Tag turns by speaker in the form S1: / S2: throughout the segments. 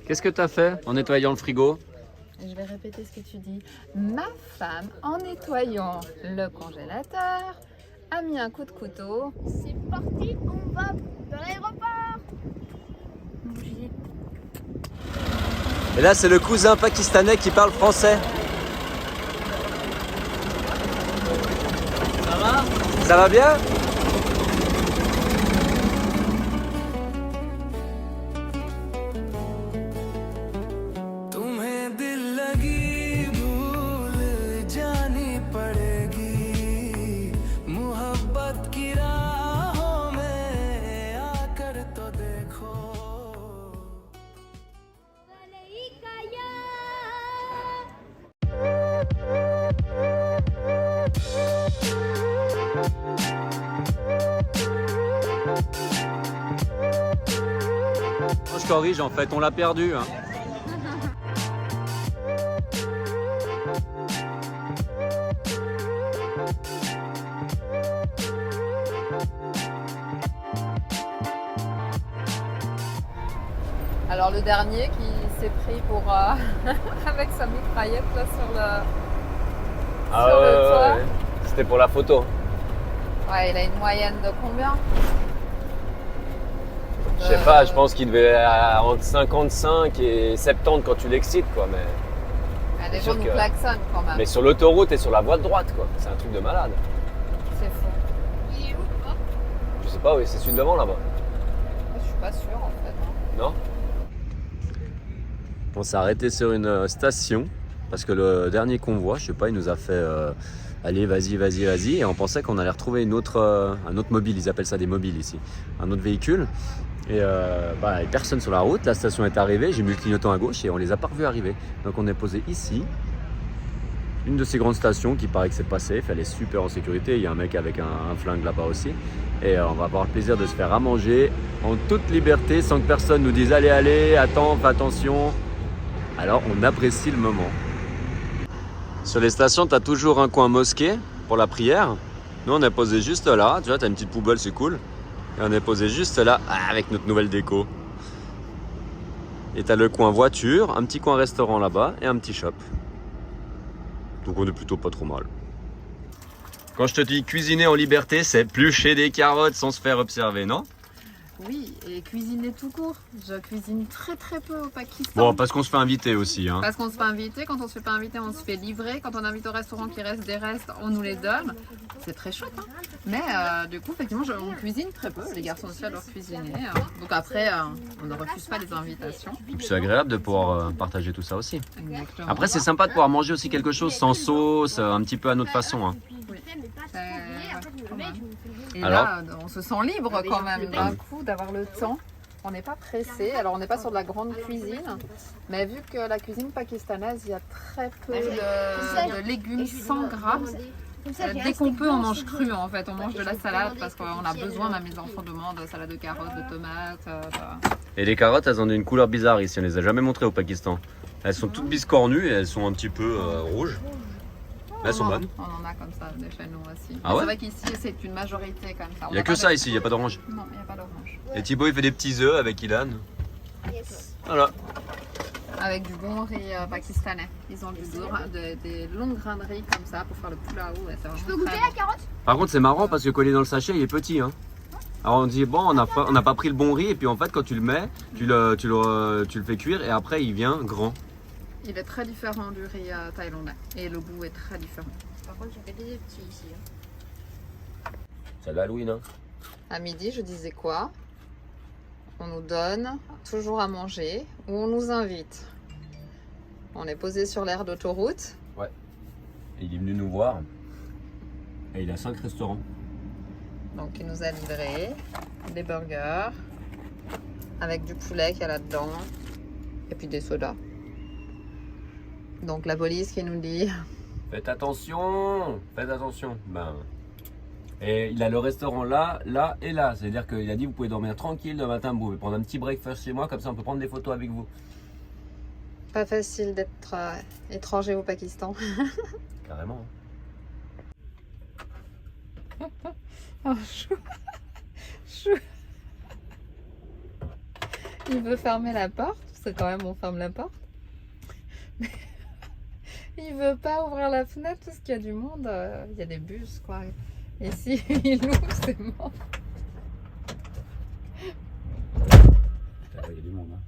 S1: Qu'est-ce que tu as fait en nettoyant le frigo?
S2: Je vais répéter ce que tu dis. Ma femme, en nettoyant le congélateur, a mis un coup de couteau.
S3: C'est parti, on va dans l'aéroport.
S1: Et là, c'est le cousin pakistanais qui parle français. Ça va? Ça va bien? Je corrige, en fait, on l'a perdu. Hein.
S2: Alors le dernier qui s'est pris pour avec sa mitraillette là sur le toit.
S1: Ouais. C'était pour la photo.
S2: Ouais, il a une moyenne de combien?
S1: Je sais pas, je pense qu'il devait être entre 55 et 70 quand tu l'excites, quoi. Mais,
S2: les gens nous klaxonnent quand même.
S1: mais sur l'autoroute et sur la voie de droite, quoi. C'est un truc de malade.
S2: C'est fou.
S3: Il est où, papa?
S1: Je sais pas, oui, c'est celui de devant là-bas.
S2: Je suis pas sûre en fait. Hein.
S1: Non? On s'est arrêté sur une station parce que le dernier convoi, je sais pas, il nous a fait allez, vas-y. Et on pensait qu'on allait retrouver un autre mobile, ils appellent ça des mobiles ici, un autre véhicule. Et il n'y avait personne sur la route, la station est arrivée, j'ai mis le clignotant à gauche et on les a pas revus arriver. Donc on est posé ici, une de ces grandes stations qui paraît que c'est pas safe, elle est super en sécurité, il y a un mec avec un flingue là-bas aussi. Et on va avoir le plaisir de se faire à manger en toute liberté sans que personne nous dise allez, attends, fais attention. Alors on apprécie le moment. Sur les stations, tu as toujours un coin mosquée pour la prière. Nous on est posé juste là, tu vois, tu as une petite poubelle, c'est cool. Et on est posé juste là avec notre nouvelle déco. Et tu as le coin voiture, un petit coin restaurant là-bas et un petit shop. Donc on est plutôt pas trop mal. Quand je te dis cuisiner en liberté, c'est éplucher des carottes sans se faire observer, non?
S2: Oui, et cuisiner tout court. Je cuisine très peu au Pakistan.
S1: Bon, parce qu'on se fait inviter aussi. Hein.
S2: Parce qu'on se fait inviter, quand on se fait pas inviter, on se fait livrer. Quand on invite au restaurant qui reste des restes, on nous les donne. C'est très chouette. Hein. Mais du coup, effectivement, on cuisine très peu. Les garçons aussi adorent cuisiner. Donc après, on ne refuse pas les invitations.
S1: Et puis c'est agréable de pouvoir partager tout ça aussi.
S2: Exactement.
S1: Après, c'est sympa de pouvoir manger aussi quelque chose sans sauce, un petit peu à notre façon. Hein.
S2: Et
S1: alors,
S2: là, on se sent libre quand même d'un coup d'avoir le temps. On n'est pas pressé. Alors, on n'est pas sur de la grande cuisine, mais vu que la cuisine pakistanaise, il y a très peu de légumes sans gras. Dès qu'on peut, on mange cru en fait. On mange de la salade parce qu'on a besoin, même les enfants demandent salade de carottes, de tomates.
S1: Et les carottes, elles ont une couleur bizarre ici. On les a jamais montrées au Pakistan. Elles sont toutes biscornues et elles sont un petit peu rouges. Mais elles sont bonnes.
S2: On en a comme ça de chez nous aussi.
S1: Ah ouais?
S2: C'est vrai qu'ici, c'est une majorité comme ça.
S1: Il n'y a que ça ici, il n'y a pas d'orange.
S2: Non, il n'y a pas d'orange.
S1: Et Thibaut, il fait des petits œufs avec Ilan.
S3: Yes.
S1: Voilà.
S2: Avec du bon riz pakistanais. Ils ont des longues grains de riz comme ça pour faire le pulao.
S3: Je peux goûter la carotte?
S1: Par contre, c'est marrant parce que collé dans le sachet, il est petit. Hein. Alors on dit, bon, on n'a pas pris le bon riz. Et puis en fait, quand tu le mets, tu le fais cuire et après, il vient grand.
S2: Il est très différent du riz thaïlandais. Et le goût est très différent.
S3: Par contre, j'ai fait des petits ici.
S1: C'est l'Halloween, hein.
S2: À midi, je disais quoi? On nous donne toujours à manger ou on nous invite. On est posé sur l'aire d'autoroute.
S1: Ouais. Et il est venu nous voir. Et il a 5 restaurants.
S2: Donc il nous a livré des burgers avec du poulet qu'il y a là-dedans et puis des sodas. Donc la police qui nous dit
S1: Faites attention. Ben. Et il a le restaurant là, là et là. C'est-à-dire qu'il a dit vous pouvez dormir tranquille le matin, vous pouvez prendre un petit breakfast chez moi, comme ça on peut prendre des photos avec vous.
S2: pas facile d'être étranger au Pakistan.
S1: Carrément.
S2: Oh, chou. Chou. Il veut fermer la porte c'est quand même on ferme la porte. Mais il veut pas ouvrir la fenêtre parce qu'il y a du monde. Il y a des bus, quoi. Et si il ouvre, c'est mort.
S1: Il y a du monde. Hein.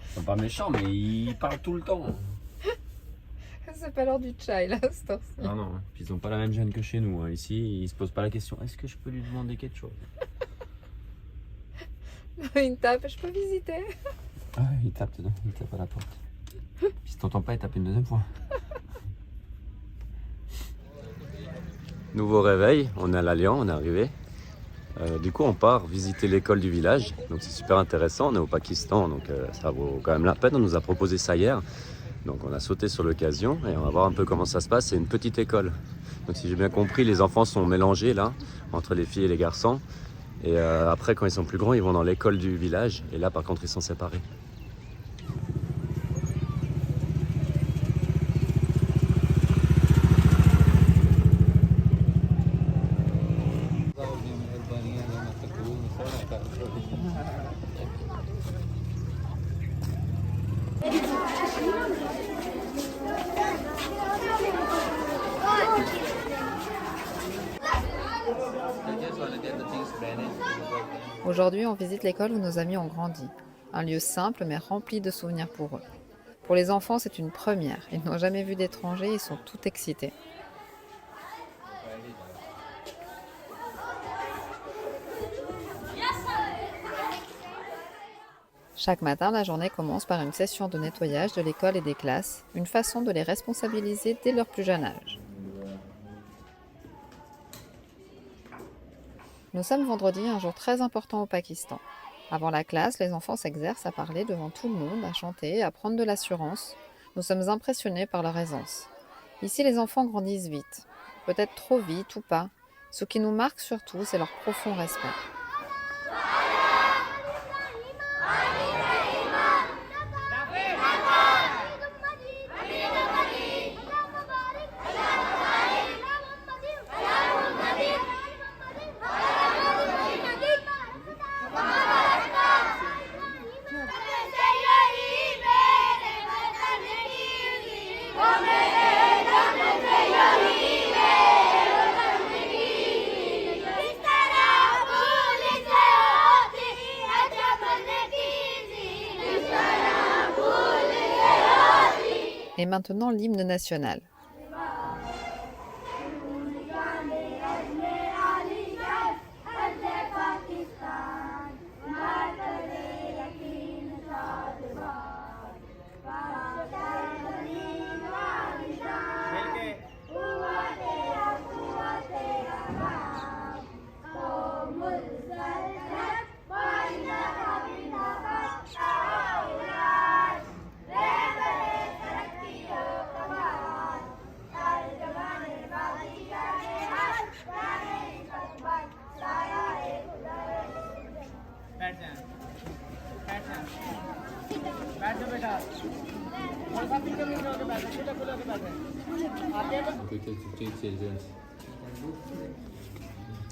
S1: Ils sont pas méchants, mais ils parlent tout le temps.
S2: C'est pas l'heure du chai, là, cette heure-ci.
S1: Non, non. Puis ils ont pas la même gêne que chez nous. Hein. Ici, ils se posent pas la question. Est-ce que je peux lui demander quelque chose?
S2: Il tape, je peux visiter.
S1: Ah, il tape dedans. Il tape à la porte. Puis si t'entends pas, il tape une deuxième fois. Nouveau réveil. On est à l'Alliance, on est arrivé. Du coup, on part visiter l'école du village. Donc, c'est super intéressant. On est au Pakistan, donc ça vaut quand même la peine. On nous a proposé ça hier. Donc, on a sauté sur l'occasion et on va voir un peu comment ça se passe. C'est une petite école. Donc, si j'ai bien compris, les enfants sont mélangés là, entre les filles et les garçons. Et après, quand ils sont plus grands, ils vont dans l'école du village. Et là, par contre, ils sont séparés.
S2: Aujourd'hui, on visite l'école où nos amis ont grandi. Un lieu simple mais rempli de souvenirs pour eux. Pour les enfants, c'est une première. Ils n'ont jamais vu d'étrangers, ils sont tout excités. Chaque matin, la journée commence par une session de nettoyage de l'école et des classes, une façon de les responsabiliser dès leur plus jeune âge. Nous sommes vendredi, un jour très important au Pakistan. Avant la classe, les enfants s'exercent à parler devant tout le monde, à chanter, à prendre de l'assurance. Nous sommes impressionnés par leur aisance. Ici, les enfants grandissent vite. Peut-être trop vite ou pas. Ce qui nous marque surtout, c'est leur profond respect. Et maintenant l'hymne national.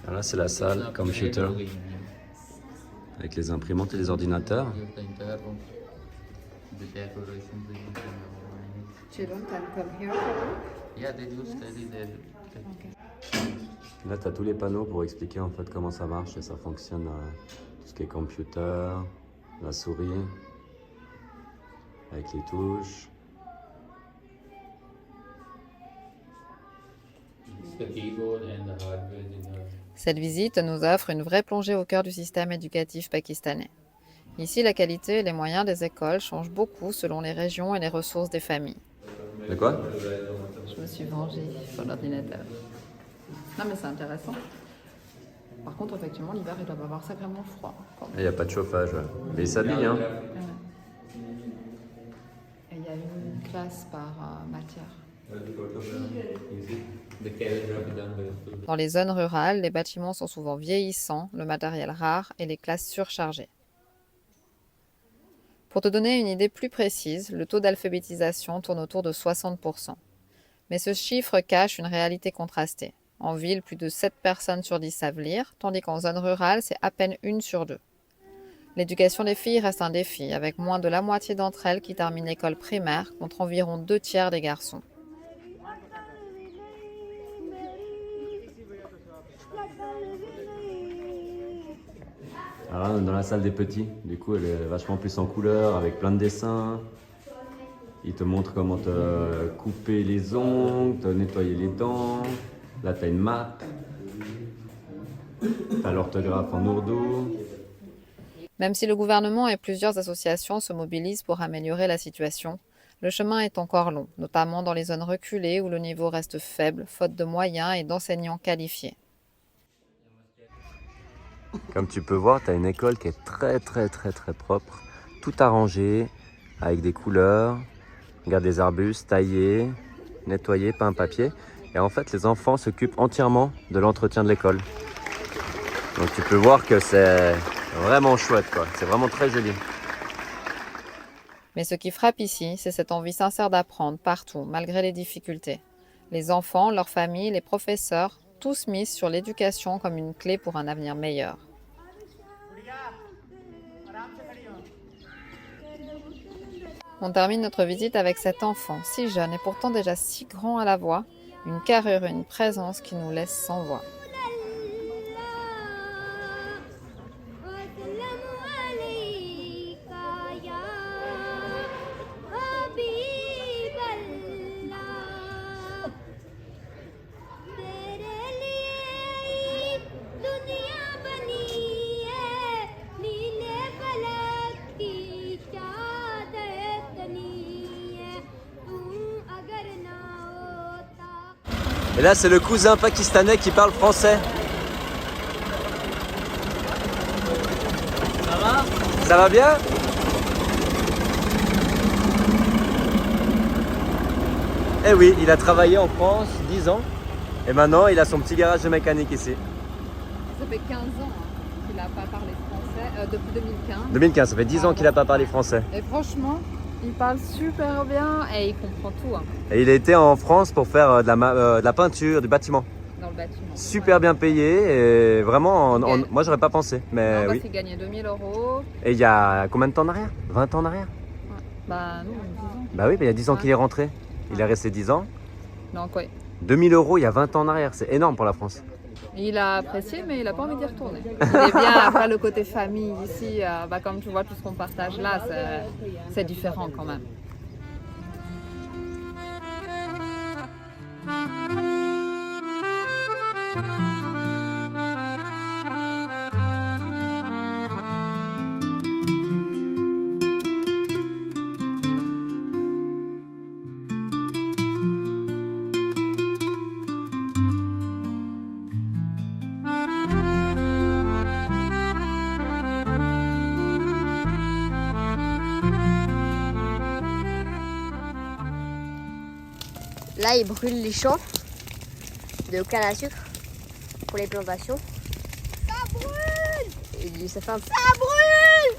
S1: Là, c'est la salle computer avec les imprimantes et les ordinateurs.
S2: Children can come here.
S1: Là, tu as tous les panneaux pour expliquer en fait comment ça marche et ça fonctionne. Tout ce qui est computer, la souris, avec les touches.
S2: Cette visite nous offre une vraie plongée au cœur du système éducatif pakistanais. Ici, la qualité et les moyens des écoles changent beaucoup selon les régions et les ressources des familles.
S1: De quoi?
S2: Je me suis vengée sur l'ordinateur. Non mais c'est intéressant. Par contre, effectivement, l'hiver, il doit avoir sacrément froid.
S1: Il n'y a pas de chauffage, ouais. Mais ils s'habillent, hein.
S2: Et il y a une classe par matière. Dans les zones rurales, les bâtiments sont souvent vieillissants, le matériel rare et les classes surchargées. Pour te donner une idée plus précise, le taux d'alphabétisation tourne autour de 60%. Mais ce chiffre cache une réalité contrastée. En ville, plus de 7 personnes sur 10 savent lire, tandis qu'en zone rurale, c'est à peine 1 sur 2. L'éducation des filles reste un défi, avec moins de la moitié d'entre elles qui terminent l'école primaire, contre environ 2 tiers des garçons.
S1: Alors là, on est dans la salle des petits, du coup elle est vachement plus en couleur, avec plein de dessins. Ils te montrent comment te couper les ongles, te nettoyer les dents. Là t'as une map. T'as l'orthographe en ourdou.
S2: Même si le gouvernement et plusieurs associations se mobilisent pour améliorer la situation, le chemin est encore long, notamment dans les zones reculées où le niveau reste faible, faute de moyens et d'enseignants qualifiés.
S1: Comme tu peux voir, tu as une école qui est très propre, tout arrangé, avec des couleurs, regarde des arbustes taillés, nettoyés, peints papier. Et en fait, les enfants s'occupent entièrement de l'entretien de l'école. Donc tu peux voir que c'est vraiment chouette, quoi. C'est vraiment très joli.
S2: Mais ce qui frappe ici, c'est cette envie sincère d'apprendre partout, malgré les difficultés. Les enfants, leurs familles, les professeurs, tous misent sur l'éducation comme une clé pour un avenir meilleur. On termine notre visite avec cet enfant, si jeune et pourtant déjà si grand à la voix, une carrure et une présence qui nous laissent sans voix.
S1: Et là, c'est le cousin pakistanais qui parle français. Ça va? Ça va bien? Eh oui, il a travaillé en France 10 ans. Et maintenant, il a son petit garage de mécanique ici.
S2: Ça fait 15 ans qu'il n'a pas parlé français, depuis 2015.
S1: 2015, ça fait 10 ans qu'il n'a pas parlé français.
S2: Et franchement, il parle super bien et il comprend tout.
S1: Et il a été en France pour faire de la peinture, du bâtiment.
S2: Dans le bâtiment.
S1: Super bien payé et vraiment, moi j'aurais pas pensé. Mais
S2: Non,
S1: oui.
S2: il gagnait 2000 €.
S1: Et il y a combien de temps en arrière? 20 ans en arrière?
S2: Bah non, 10 ans.
S1: Bah oui, mais il y a 10 ans qu'il est rentré. Il est resté 10 ans.
S2: Donc oui.
S1: 2000 € il y a 20 ans en arrière, c'est énorme pour la France.
S2: Il a apprécié, mais il n'a pas envie d'y retourner. Il est bien, après le côté famille ici, comme tu vois, tout ce qu'on partage là, c'est différent quand même.
S3: Là, ils brûlent les champs de canne à sucre pour les plantations. Ça brûle! Et ça fait un... Ça brûle!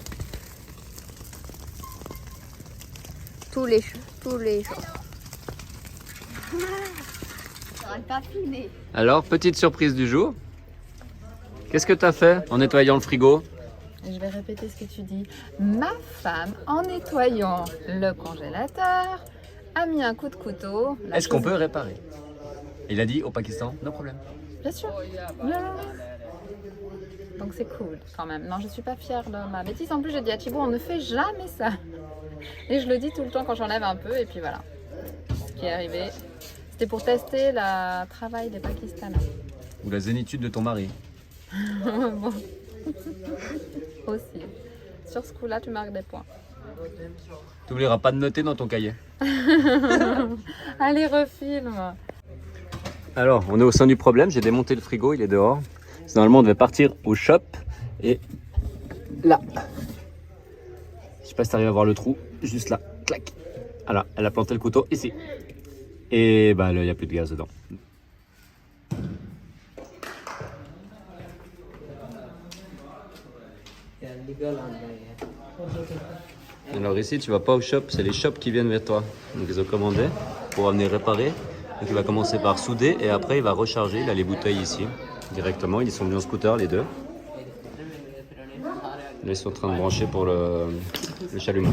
S3: Tous les champs. J'aurais pas filmé.
S1: Alors, petite surprise du jour. Qu'est-ce que tu as fait en nettoyant le frigo?
S2: Je vais répéter ce que tu dis. Ma femme, en nettoyant le congélateur, a mis un coup de couteau.
S1: Est-ce qu'on peut réparer? Il a dit au Pakistan, no problème.
S2: Bien sûr. Non. Donc c'est cool quand même. Non, je suis pas fière de ma bêtise. En plus, j'ai dit à Thibaut, on ne fait jamais ça. Et je le dis tout le temps quand j'enlève un peu. Et puis voilà. Ce qui est arrivé, c'était pour tester le travail des Pakistanais.
S1: Ou la zénitude de ton mari.
S2: Bon. Aussi. Sur ce coup-là, tu marques des points.
S1: Tu n'oublieras pas de noter dans ton cahier.
S2: Allez, refilme.
S1: Alors, on est au sein du problème. J'ai démonté le frigo, il est dehors. Normalement, on devait partir au shop. Et là. Je sais pas si tu arrives à voir le trou. Juste là. Clac. Voilà, elle a planté le couteau ici. Et bah, il n'y a plus de gaz dedans. Alors ici, tu vas pas au shop, c'est les shops qui viennent vers toi. Donc ils ont commandé pour venir réparer. Donc il va commencer par souder et après il va recharger. Il a les bouteilles ici directement. Ils sont venus en scooter les deux. Là, ils sont en train de brancher pour le chalumeau.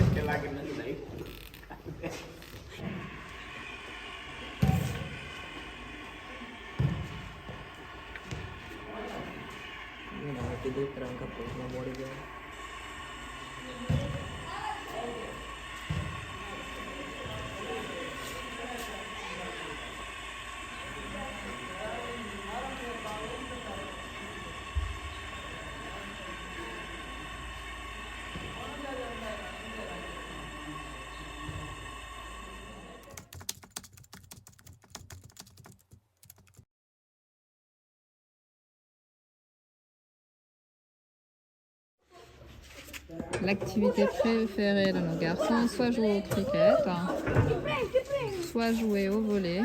S2: L'activité préférée de nos garçons, soit jouer au cricket, soit jouer au volley.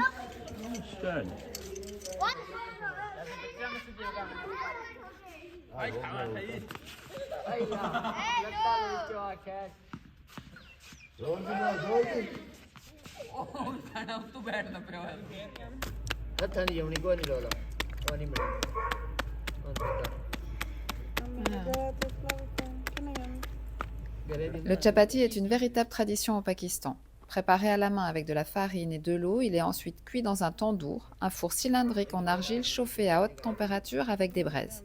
S2: Le chapati est une véritable tradition au Pakistan. Préparé à la main avec de la farine et de l'eau, il est ensuite cuit dans un tandoor, un four cylindrique en argile chauffé à haute température avec des braises.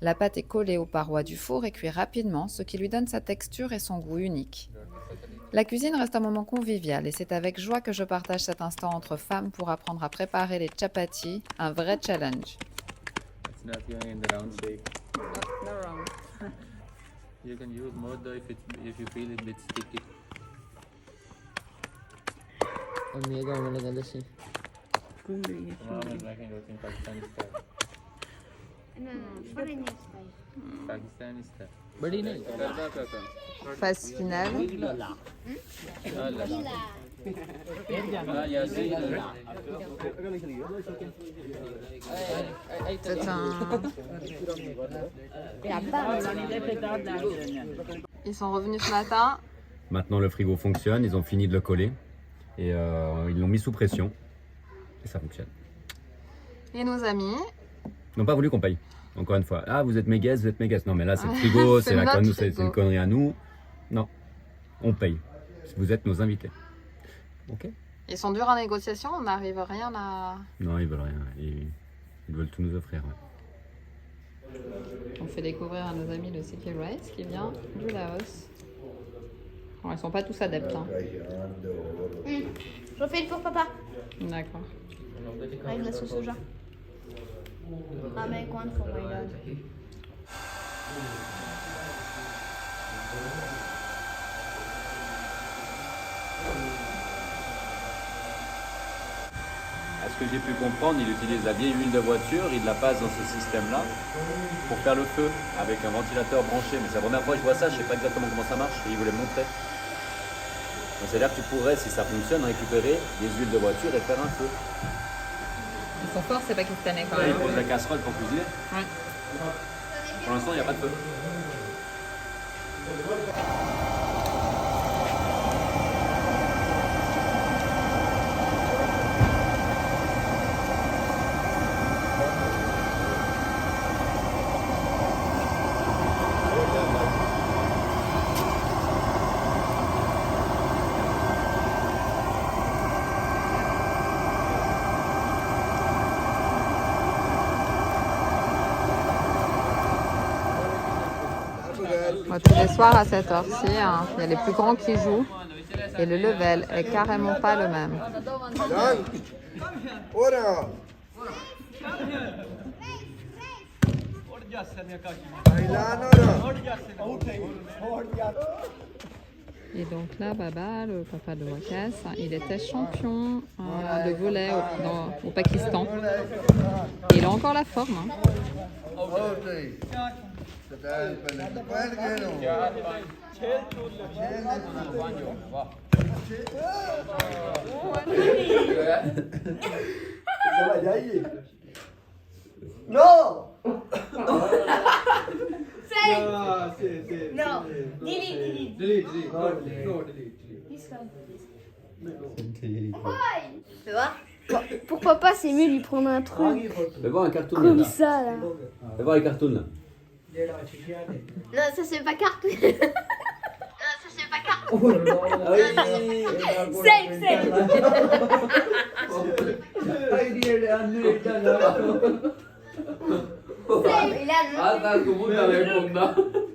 S2: La pâte est collée aux parois du four et cuit rapidement, ce qui lui donne sa texture et son goût unique. La cuisine reste un moment convivial et c'est avec joie que je partage cet instant entre femmes pour apprendre à préparer les chapatis, un vrai challenge.
S4: You can use more dough if you feel it a bit sticky.
S5: Omega वाला जैसे
S4: I can go in Pakistani style. Pakistani style.
S5: बड़ी नहीं
S2: Phase finale. C'est Ils sont revenus ce matin.
S1: Maintenant, le frigo fonctionne. Ils ont fini de le coller. Et ils l'ont mis sous pression. Et ça fonctionne.
S2: Et nos amis.
S1: Ils n'ont pas voulu qu'on paye. Encore une fois. Ah, vous êtes mes guests, vous êtes mes guests. Non, mais là, c'est le frigo, c'est
S2: notre
S1: c'est
S2: frigo.
S1: une connerie à nous. Non. On paye. Vous êtes nos invités. Ok?
S2: Ils sont durs en négociation, on n'arrive rien à...
S1: Non, ils veulent rien. Ils veulent tout nous offrir. Ouais.
S2: On fait découvrir à nos amis le Sticky Rice qui vient du Laos. Bon, ils sont pas tous adeptes. Hein.
S3: Je fais une pour papa.
S2: D'accord.
S3: Avec la sauce soja. I make one for my dad.
S1: À ce que j'ai pu comprendre, il utilise la vieille huile de voiture, il la passe dans ce système-là pour faire le feu avec un ventilateur branché. Mais c'est la première fois que je vois ça, je ne sais pas exactement comment ça marche et il voulait me montrer. Donc c'est-à-dire que tu pourrais, si ça fonctionne, récupérer des huiles de voiture et faire un feu.
S2: Ils sont forts, c'est pakistanais quand
S1: Là, il
S2: même.
S1: pose la casserole pour cuisiner.
S2: Ouais.
S1: Pour l'instant, il n'y a pas de feu.
S2: Moi, tous les soirs à cette heure-ci, hein, il y a les plus grands qui jouent et le level est carrément pas le même. Et donc là, Baba, le papa de Wakas, il était champion de volley au Pakistan. Et il a encore la forme. Hein.
S6: Non.
S3: No, delete. Tu vois? Pour papa, c'est mieux de lui prendre un truc
S1: Fais voir un cartoon
S3: comme
S1: là.
S3: ça là.
S1: Fais voir les cartoons là.
S3: Non, ça c'est pas cartoon. Non, ça c'est pas cartoon. Safe, safe. Safe, il a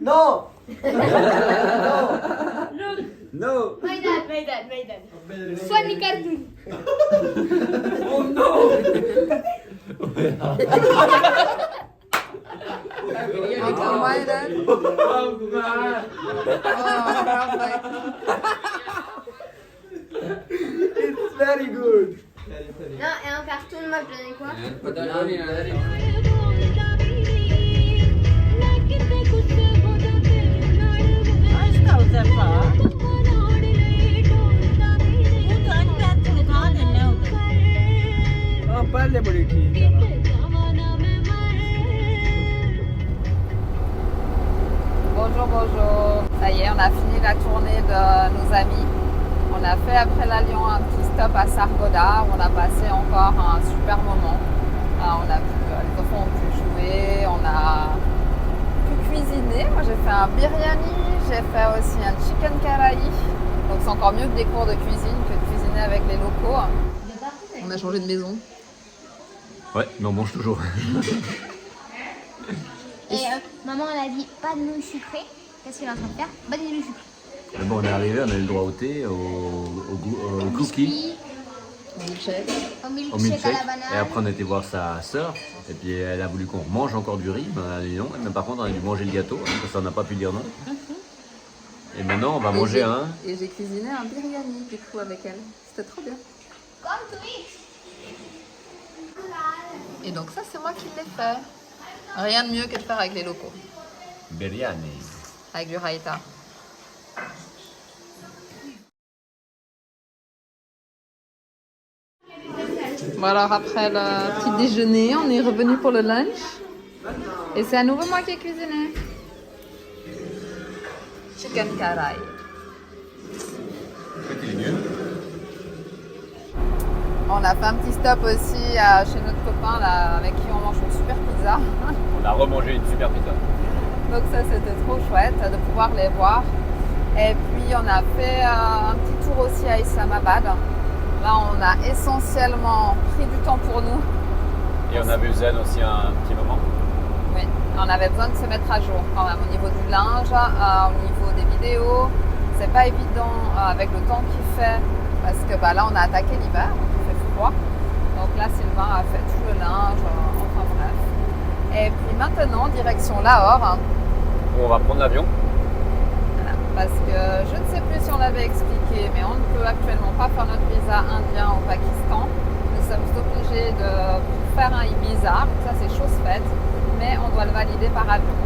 S6: Non.
S1: No.
S3: My dad. Funny cartoon.
S2: Uncle Maiden.
S6: It's very good.
S3: Non, et en cartoon, moi je donnais quoi?
S6: पहले बड़ी ठीक है ना।
S2: Bonjour, bonjour. Ça y est, on a fini la tournée de nos amis. On a fait après la Lyon un petit stop à Sargodha où on a passé encore un super moment. On a pu, les enfants ont pu jouer, on a pu cuisiner. Moi j'ai fait un biryani, j'ai fait aussi un chicken karahi. Donc c'est encore mieux que des cours de cuisine que de cuisiner avec les locaux. On a changé de maison.
S1: Ouais, mais on mange toujours.
S3: Et maman elle a dit pas de nouilles sucrées. Qu'est-ce qu'elle est en train de faire? Pas des nouilles sucrées.
S1: Mais bon, on est arrivé, on a eu le droit au thé, au cookie,
S3: Au
S1: au
S3: milkshake à
S1: milkshake.
S3: la banane.
S1: Et après, on a été voir sa sœur. Et puis, elle a voulu qu'on mange encore du riz. Ben, on a dit non. Mais par contre, on a dû manger le gâteau. Parce que ça, on n'a pas pu dire non. Et maintenant, on va manger un.
S2: Et j'ai cuisiné un biryani du coup avec elle. C'était trop bien. Et donc ça, c'est moi qui l'ai fait. Rien de mieux que de faire avec les locaux.
S1: Biryani.
S2: Avec du raïta. Bon alors après le petit déjeuner, on est revenu pour le lunch. Et c'est à nouveau moi qui ai cuisiné. Chicken karahi. On a fait un petit stop aussi chez notre copain là, avec qui on mange une super pizza.
S1: On a remangé une super pizza.
S2: Donc ça c'était trop chouette de pouvoir les voir. Et puis on a fait un petit tour aussi à Islamabad. Là on a essentiellement pris du temps pour nous.
S1: Et on a vu Zen aussi un petit moment.
S2: Oui, on avait besoin de se mettre à jour quand même au niveau du linge, au niveau des vidéos. C'est pas évident avec le temps qu'il fait parce que là on a attaqué l'hiver, donc il fait froid. Donc là Sylvain a fait tout le linge, enfin bref. Et puis maintenant direction Lahore.
S1: Où on va prendre l'avion.
S2: Voilà, parce que je ne sais plus si on l'avait expliqué, mais on ne peut actuellement pas faire notre visa indien au Pakistan. Nous sommes obligés de faire un Ibiza, donc ça c'est chose faite, mais on doit le valider par avion.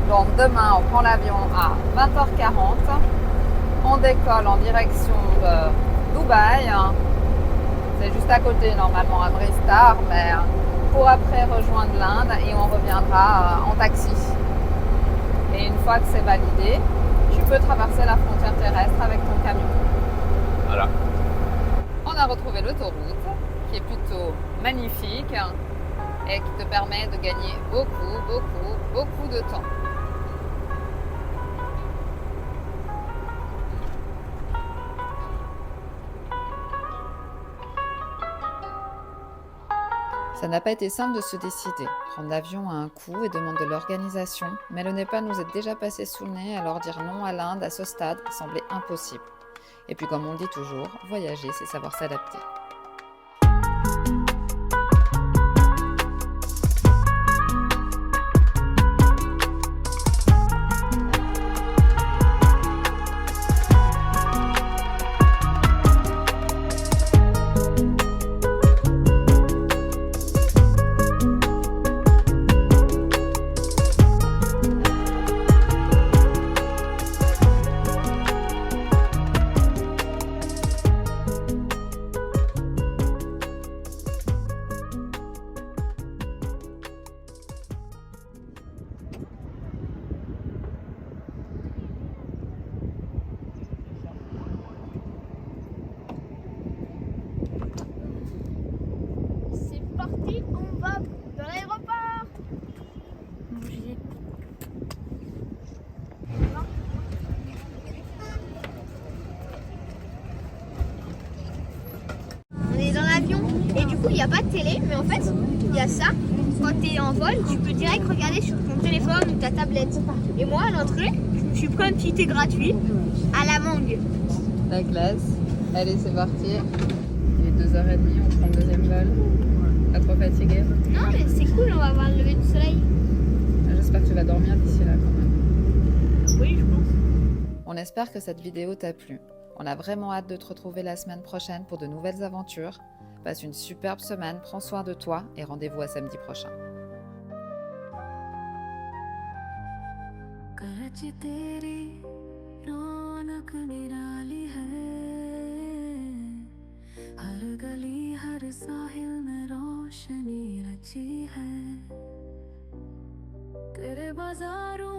S2: Donc demain on prend l'avion à 20h40, on décolle en direction de Dubaï, c'est juste à côté normalement à Bristar, mais pour après rejoindre l'Inde et on reviendra en taxi. Et une fois que c'est validé, tu peux traverser la frontière terrestre avec ton camion.
S1: Voilà.
S2: On a retrouvé l'autoroute qui est plutôt magnifique et qui te permet de gagner beaucoup de temps. Ça n'a pas été simple de se décider. Prendre l'avion a un coût et demande de l'organisation, mais le Népal nous est déjà passé sous le nez, alors dire non à l'Inde à ce stade semblait impossible. Et puis comme on le dit toujours, voyager c'est savoir s'adapter.
S3: Et du coup, il n'y a pas de télé, mais en fait, il y a ça. Quand tu es en vol, tu peux direct regarder sur ton téléphone ou ta tablette. Et moi, à l'entrée, je me suis pris un petit thé gratuit à la mangue.
S2: La glace. Allez, c'est parti. Il est 2h30, on prend le deuxième vol. Pas trop fatigué?
S3: Non, mais c'est cool, on va voir le lever du soleil.
S2: J'espère que tu vas dormir d'ici là quand même.
S3: Oui, je pense.
S2: On espère que cette vidéo t'a plu. On a vraiment hâte de te retrouver la semaine prochaine pour de nouvelles aventures. Passe une superbe semaine, prends soin de toi et rendez-vous à samedi prochain.
S7: Karachi तेरी रौनक निराली है, हर गली हर साहिल में रोशनी रची है, तेरे बाजारों